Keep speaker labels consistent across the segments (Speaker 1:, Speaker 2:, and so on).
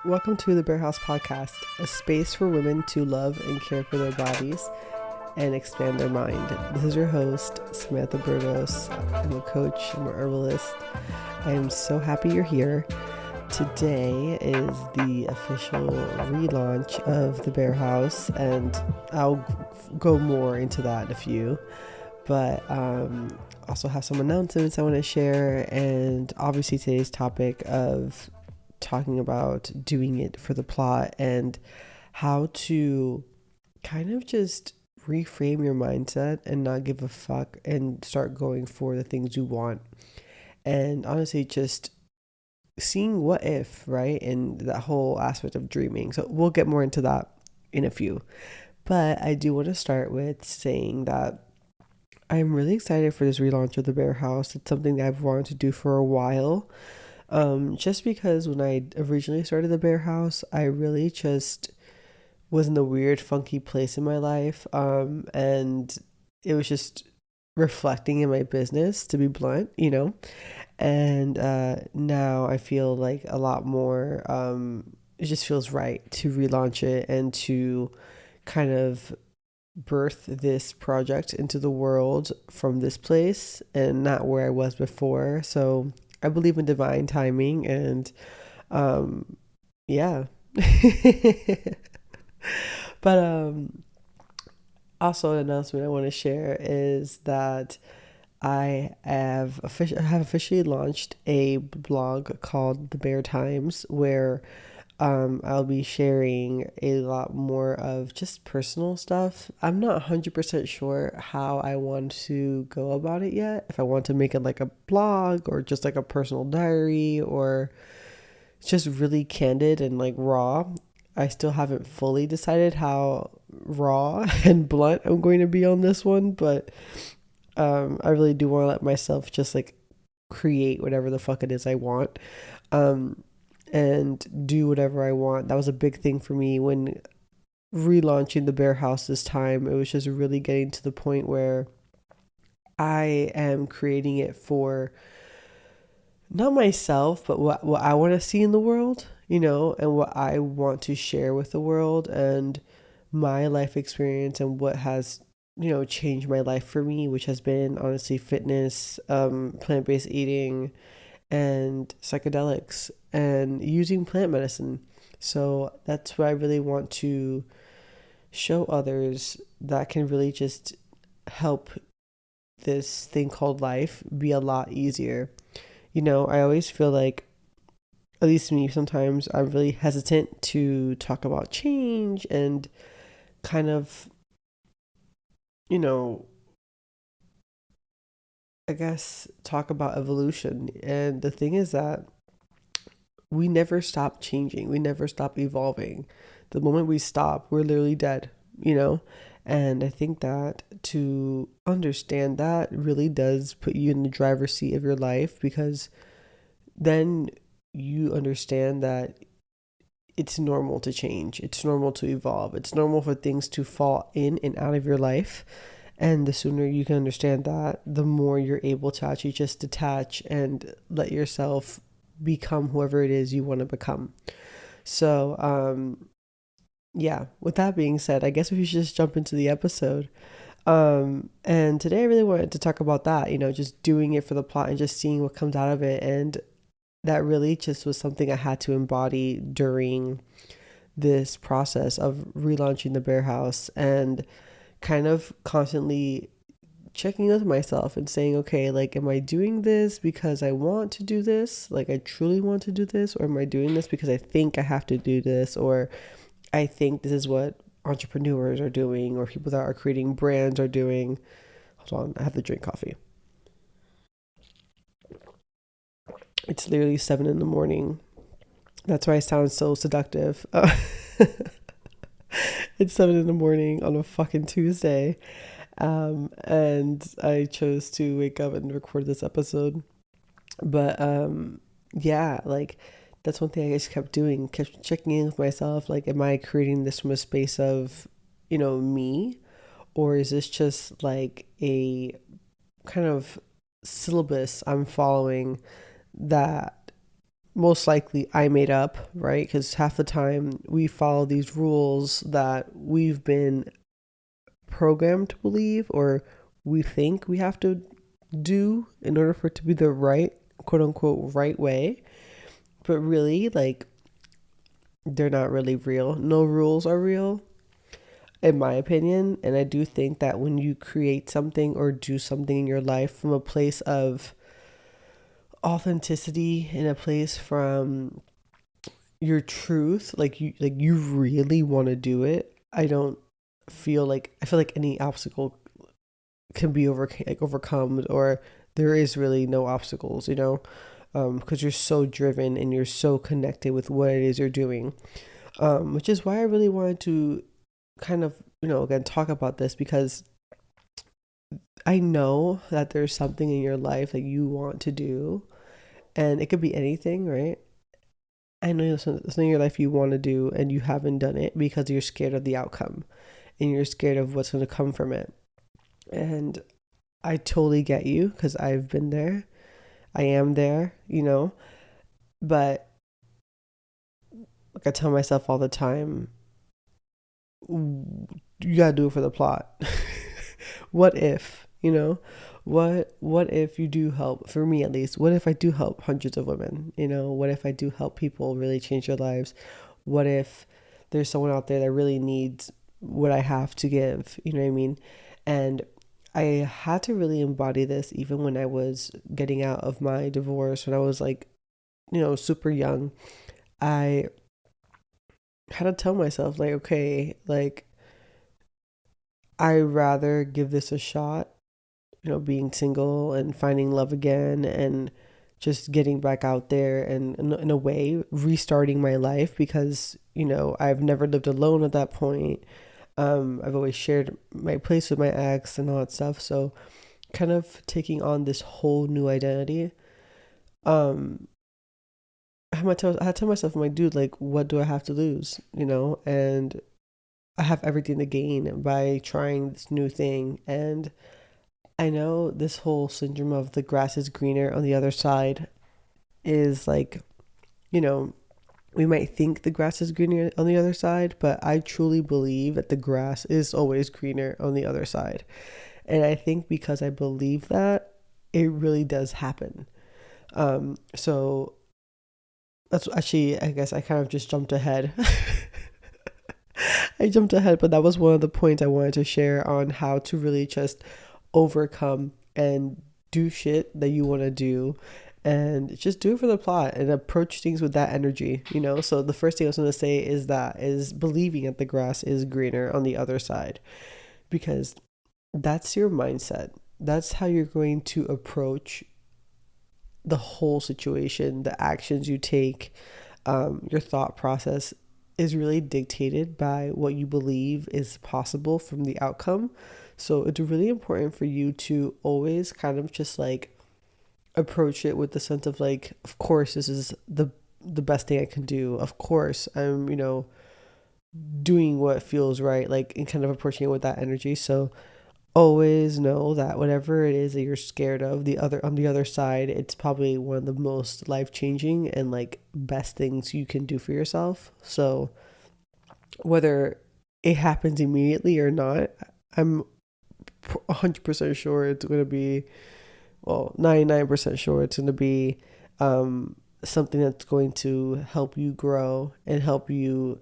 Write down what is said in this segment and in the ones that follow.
Speaker 1: Welcome to the Bare Haus podcast, a space for women to love and care for their bodies and expand their mind. This is your host, Samantha Burgos. I'm a coach, I'm a herbalist. I am so happy you're here. Today is the official relaunch of the Bare Haus, and I'll go more into that in a few. But also have some announcements I want to share, and obviously today's topic of talking about doing it for the plot and how to kind of just reframe your mindset and not give a fuck and start going for the things you want. And honestly, just seeing what if, right? And that whole aspect of dreaming. So we'll get more into that in a few. But I do want to start with saying that I'm really excited for this relaunch of the Bare Haus. It's something that I've wanted to do for a while. Just because when I originally started the Bare Haus, I really just was in a weird, funky place in my life. And it was just reflecting in my business, to be blunt, And now I feel like a lot more, it just feels right to relaunch it and to kind of birth this project into the world from this place and not where I was before. So I believe in divine timing and yeah. But also an announcement I want to share is that I have officially launched a blog called The Bare Times where I'll be sharing a lot more of just personal stuff. I'm not 100% sure how I want to go about it yet. If I want to make it like a blog or just like a personal diary or just really candid and like raw. I still haven't fully decided how raw and blunt I'm going to be on this one, but I really do want to let myself just like create whatever the fuck it is I want. And do whatever I want. That was a big thing for me when relaunching the Bare Haus this time. It was just really getting to the point where I am creating it for not myself, but what I want to see in the world, and what I want to share with the world and my life experience and what has, changed my life for me, which has been honestly fitness, plant-based eating, and psychedelics and using plant medicine. So that's what I really want to show others that can really just help this thing called life be a lot easier. I always feel like, at least me, sometimes I'm really hesitant to talk about change and kind of, you know, I guess talk about evolution. And the thing is that we never stop changing. We never stop evolving. The moment we stop, we're literally dead, you know? And I think that to understand that really does put you in the driver's seat of your life, because then you understand that it's normal to change. It's normal to evolve. It's normal for things to fall in and out of your life. And the sooner you can understand that, the more you're able to actually just detach and let yourself become whoever it is you want to become. So, yeah, with that being said, I guess we should just jump into the episode. And today I really wanted to talk about that, just doing it for the plot and just seeing what comes out of it. And that really just was something I had to embody during this process of relaunching the Bare Haus and kind of constantly checking with myself and saying, okay, like, am I doing this because I want to do this? Like, I truly want to do this? Or am I doing this because I think I have to do this? Or I think this is what entrepreneurs are doing, or people that are creating brands are doing. Hold on, I have to drink coffee. It's literally 7 in the morning. That's why I sound so seductive. It's 7 in the morning on a fucking Tuesday. And I chose to wake up and record this episode. But yeah, like that's one thing I just kept doing, kept checking in with myself. Like, am I creating this from a space of, me? Or is this just like a kind of syllabus I'm following that most likely I made up, right? Because half the time we follow these rules that we've been programmed to believe, or we think we have to do in order for it to be the right, quote unquote, right way. But really, like, they're not really real. No rules are real, in my opinion. And I do think that when you create something or do something in your life from a place of authenticity, in a place from your truth, like you really want to do it, I feel like any obstacle can be overcome, or there is really no obstacles, because you're so driven and you're so connected with what it is you're doing, which is why I really wanted to kind of, again, talk about this, because I know that there's something in your life that you want to do, and it could be anything, right? I know there's something in your life you want to do and you haven't done it because you're scared of the outcome and you're scared of what's going to come from it. And I totally get you, because I've been there. I am there, but like I tell myself all the time, you gotta do it for the plot. What if, what if you do help, for me at least, what if I do help hundreds of women? What if I do help people really change their lives? What if there's someone out there that really needs what I have to give? You know what I mean? And I had to really embody this even when I was getting out of my divorce, when I was like, super young. I had to tell myself, like, okay, like, I rather give this a shot, being single and finding love again, and just getting back out there and in a way restarting my life, because, I've never lived alone at that point. I've always shared my place with my ex and all that stuff. So kind of taking on this whole new identity. Um, I had to tell myself, I'm like, dude, like, what do I have to lose? And I have everything to gain by trying this new thing. And I know this whole syndrome of the grass is greener on the other side is like, you know, we might think the grass is greener on the other side, but I truly believe that the grass is always greener on the other side. And I think because I believe that, it really does happen. So that's actually, I guess I kind of just jumped ahead. I jumped ahead, but that was one of the points I wanted to share on how to really just overcome and do shit that you want to do, and just do it for the plot and approach things with that energy, So the first thing I was going to say is believing that the grass is greener on the other side, because that's your mindset. That's how you're going to approach the whole situation. The actions you take, your thought process is really dictated by what you believe is possible from the outcome. So it's really important for you to always kind of just like approach it with the sense of like, of course, this is the best thing I can do. Of course, I'm, doing what feels right, like, and kind of approaching it with that energy. So always know that whatever it is that you're scared of, on the other side, it's probably one of the most life-changing and like best things you can do for yourself. So whether it happens immediately or not, I'm 100% sure it's going to be, well, 99% sure it's going to be something that's going to help you grow and help you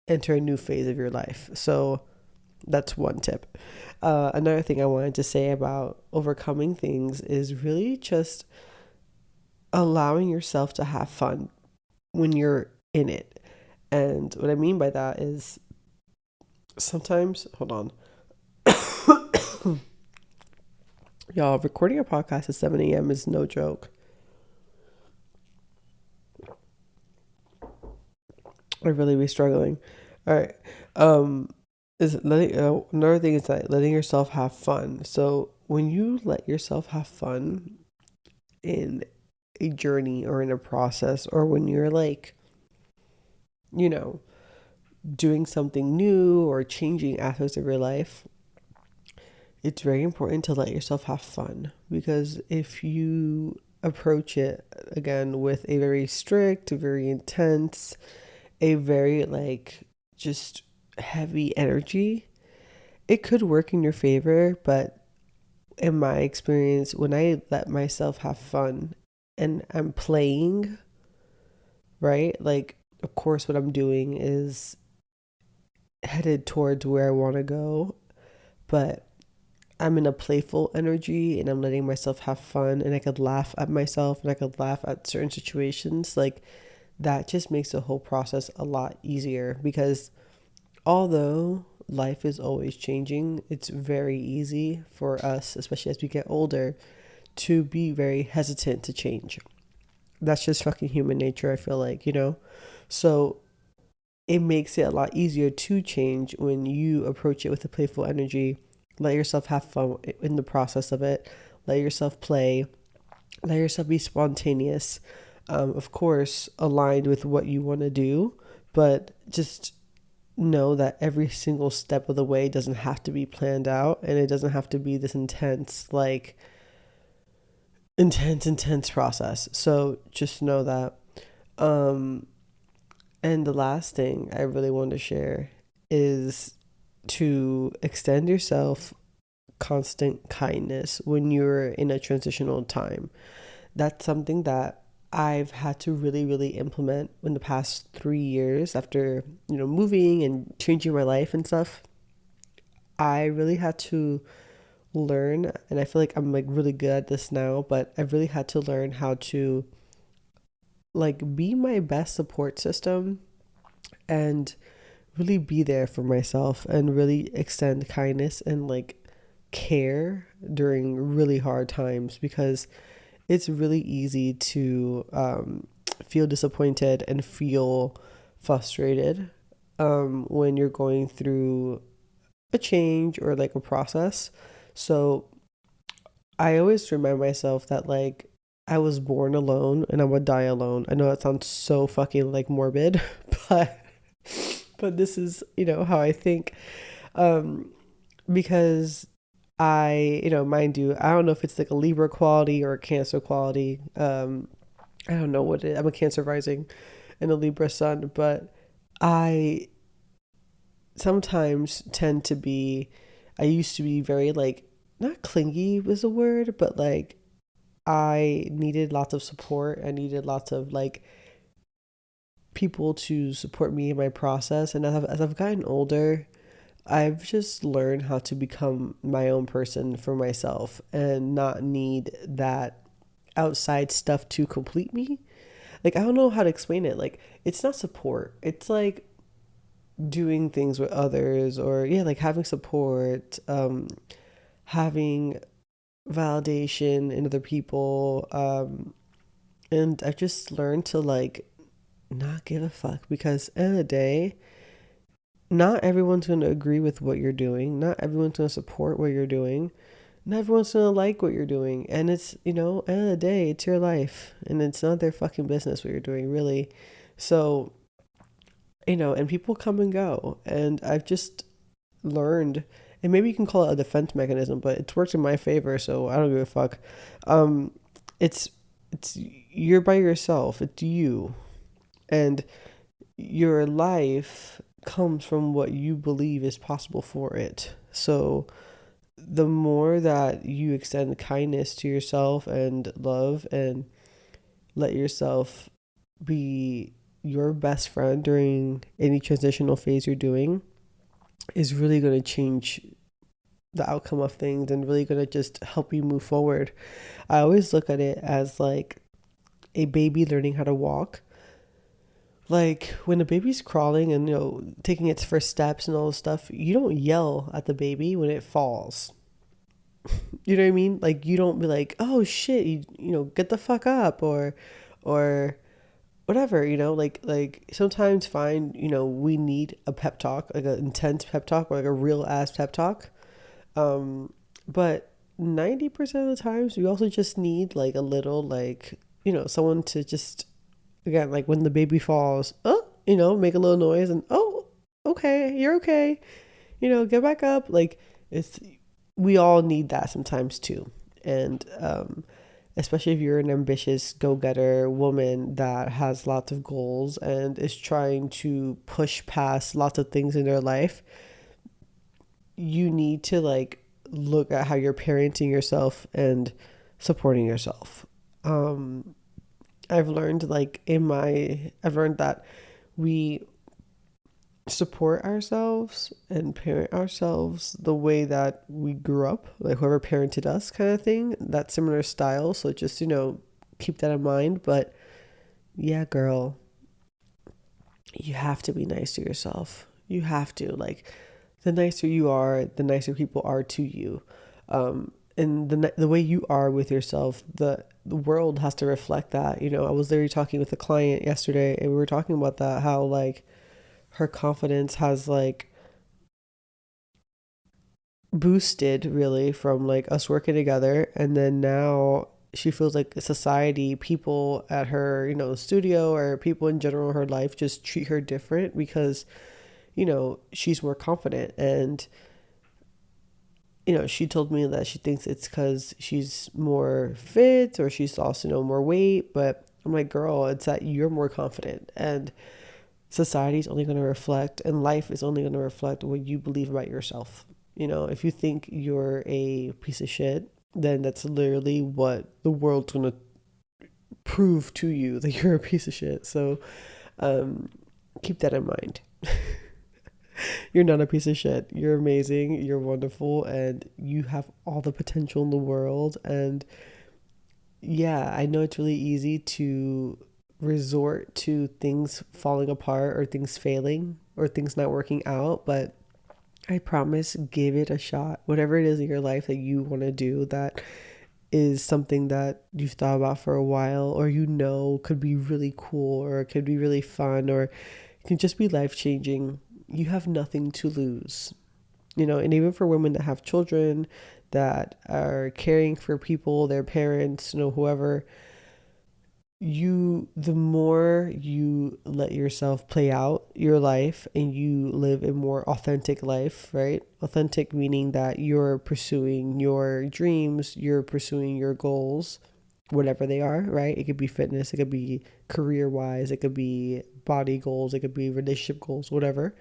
Speaker 1: enter a new phase of your life. So that's one tip. Another thing I wanted to say about overcoming things is really just allowing yourself to have fun when you're in it. And what I mean by that is sometimes, hold on. Y'all, recording a podcast at 7 a.m. is no joke. I really be struggling. All right. Another thing is that letting yourself have fun. So when you let yourself have fun in a journey or in a process, or when you're like, doing something new or changing aspects of your life, it's very important to let yourself have fun, because if you approach it again with a very strict, very intense, a very like just heavy energy, it could work in your favor. But in my experience, when I let myself have fun and I'm playing, right? Like, of course, what I'm doing is headed towards where I want to go, but I'm in a playful energy and I'm letting myself have fun, and I could laugh at myself and I could laugh at certain situations. Like, that just makes the whole process a lot easier, because although life is always changing, it's very easy for us, especially as we get older, to be very hesitant to change. That's just fucking human nature, I feel like, you know? So it makes it a lot easier to change when you approach it with a playful energy. Let yourself have fun in the process of it. Let yourself play. Let yourself be spontaneous. Of course, aligned with what you want to do, but just know that every single step of the way doesn't have to be planned out, and it doesn't have to be this intense process. So just know that. Um, and the last thing I really want to share is to extend yourself constant kindness when you're in a transitional time. That's something that I've had to really, really implement in the past 3 years after, moving and changing my life and stuff. I really had to learn, and I feel like I'm like really good at this now, but I really had to learn how to like be my best support system and really be there for myself and really extend kindness and like care during really hard times, because it's really easy to feel disappointed and feel frustrated when you're going through a change or like a process. So I always remind myself that like I was born alone and I'm gonna die alone. I know that sounds so fucking like morbid, but this is, how I think. Um, because mind you, I don't know if it's like a Libra quality or a Cancer quality. I don't know what it is. I'm a Cancer rising and a Libra sun, but I sometimes tend to be, I used to be very like, not clingy was a word, but like I needed lots of support. I needed lots of like people to support me in my process. And as I've gotten older, I've just learned how to become my own person for myself and not need that outside stuff to complete me. Like, I don't know how to explain it. Like, it's not support. It's like doing things with others, or yeah, like having support, having validation in other people. And I've just learned to like not give a fuck, because end of the day, not everyone's going to agree with what you're doing. Not everyone's going to support what you're doing. Not everyone's going to like what you're doing. And it's, end of the day, it's your life. And it's not their fucking business what you're doing, really. So, and people come and go. And I've just learned, and maybe you can call it a defense mechanism, but it's worked in my favor, so I don't give a fuck. Um, it's, you're by yourself. It's you. And your life comes from what you believe is possible for it. So the more that you extend kindness to yourself and love and let yourself be your best friend during any transitional phase you're doing, is really going to change the outcome of things and really going to just help you move forward. I always look at it as like a baby learning how to walk. Like when a baby's crawling and taking its first steps and all this stuff, you don't yell at the baby when it falls. You know what I mean? Like you don't be like, "Oh shit, get the fuck up," or whatever. Like sometimes fine. We need a pep talk, like an intense pep talk, or like a real ass pep talk. But 90% of the times, we also just need like a little like someone to just, again, like when the baby falls, make a little noise and, oh, okay, you're okay, get back up. Like we all need that sometimes too. And especially if you're an ambitious go-getter woman that has lots of goals and is trying to push past lots of things in their life. You need to like look at how you're parenting yourself and supporting yourself. I've learned that we support ourselves and parent ourselves the way that we grew up, like whoever parented us kind of thing, that similar style. So just, keep that in mind. But yeah, girl, you have to be nice to yourself. You have to. Like, the nicer you are, the nicer people are to you. And the way you are with yourself, the world has to reflect that. I was literally talking with a client yesterday, and we were talking about that, how like her confidence has like boosted really from like us working together, and then now she feels like society, people at her studio, or people in general in her life, just treat her different because she's more confident. And she told me that she thinks it's because she's more fit, or she's also more weight. But I'm like, girl, it's that you're more confident, and society is only going to reflect, and life is only going to reflect what you believe about yourself. If you think you're a piece of shit, then that's literally what the world's going to prove to you, that you're a piece of shit. So keep that in mind. You're not a piece of shit. You're amazing. You're wonderful. And you have all the potential in the world. And yeah, I know it's really easy to resort to things falling apart, or things failing, or things not working out. But I promise, give it a shot. Whatever it is in your life that you want to do, that is something that you've thought about for a while, or could be really cool, or could be really fun, or can just be life-changing. You have nothing to lose, and even for women that have children, that are caring for people, their parents, whoever, the more you let yourself play out your life and you live a more authentic life, right? Authentic meaning that you're pursuing your dreams, you're pursuing your goals, whatever they are, right? It could be fitness, it could be career-wise, it could be body goals, it could be relationship goals, whatever.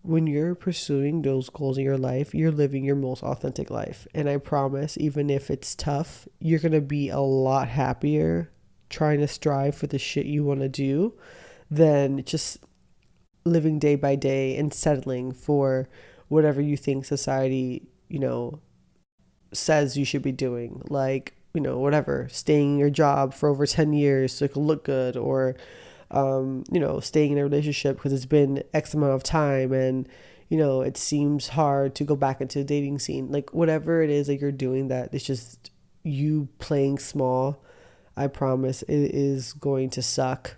Speaker 1: When you're pursuing those goals in your life, you're living your most authentic life. And I promise, even if it's tough, you're going to be a lot happier trying to strive for the shit you want to do than just living day by day and settling for whatever you think society, says you should be doing. Like, whatever, staying in your job for over 10 years so it can look good, or staying in a relationship because it's been X amount of time, and it seems hard to go back into the dating scene. Like, whatever it is that you're doing that it's just you playing small, I promise it is going to suck.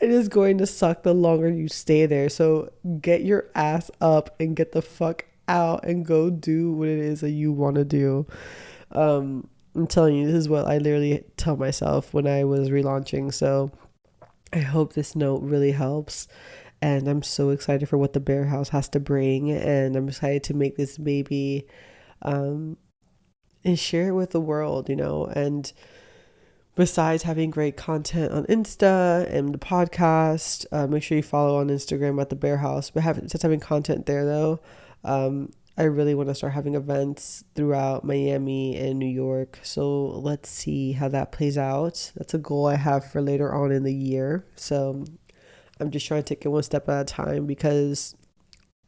Speaker 1: It is going to suck the longer you stay there. So get your ass up and get the fuck out and go do what it is that you want to do. I'm telling you, this is what I literally tell myself when I was relaunching. So I hope this note really helps. And I'm so excited for what the Bare Haus has to bring. And I'm excited to make this baby and share it with the world, And besides having great content on Insta and the podcast, make sure you follow on Instagram at the Bare Haus. But since having content there, though, I really want to start having events throughout Miami and New York. So let's see how that plays out. That's a goal I have for later on in the year. So I'm just trying to take it one step at a time, because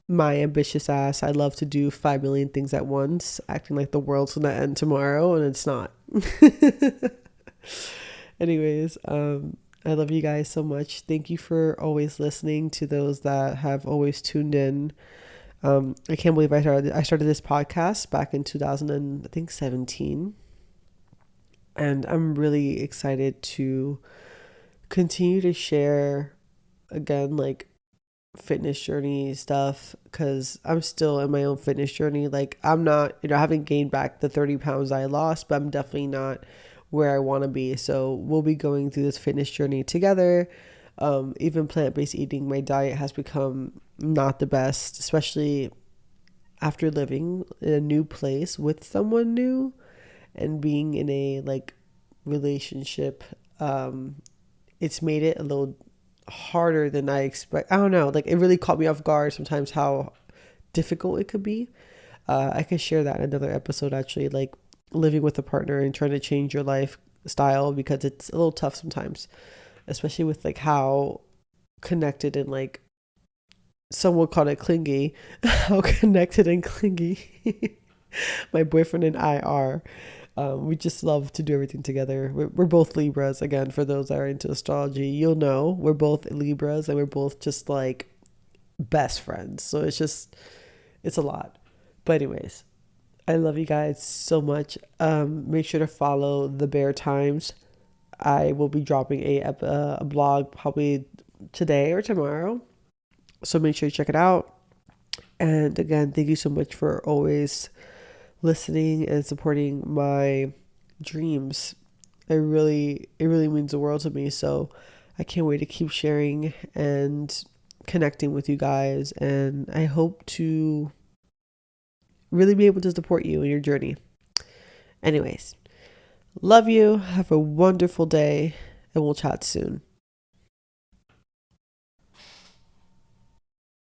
Speaker 1: my ambitious ass, I love to do 5 million things at once, acting like the world's gonna end tomorrow, and it's not. Anyways, I love you guys so much. Thank you for always listening, to those that have always tuned in. I can't believe I started this podcast back in 2017, and I'm really excited to continue to share again, like, fitness journey stuff, because I'm still in my own fitness journey. Like, I'm not, I haven't gained back the 30 pounds I lost, but I'm definitely not where I want to be. So we'll be going through this fitness journey together. Even plant-based eating, my diet has become not the best, especially after living in a new place with someone new. and being in a like relationship, it's made it a little harder than I expect. I don't know, like it really caught me off guard sometimes how difficult it could be. I could share that in another episode, actually, like living with a partner and trying to change your lifestyle, because it's a little tough sometimes, especially with like how connected and like some would call it clingy, how connected and clingy my boyfriend and I are. We just love to do everything together. We're both Libras. Again, for those that are into astrology, you'll know we're both Libras, and we're both just like best friends. So it's a lot. But anyways, I love you guys so much. Make sure to follow the Bare Times. I will be dropping a blog probably today or tomorrow. So make sure you check it out. And again, thank you so much for always listening and supporting my dreams. It really means the world to me. So I can't wait to keep sharing and connecting with you guys. And I hope to really be able to support you in your journey. Anyways, love you. Have a wonderful day, and we'll chat soon.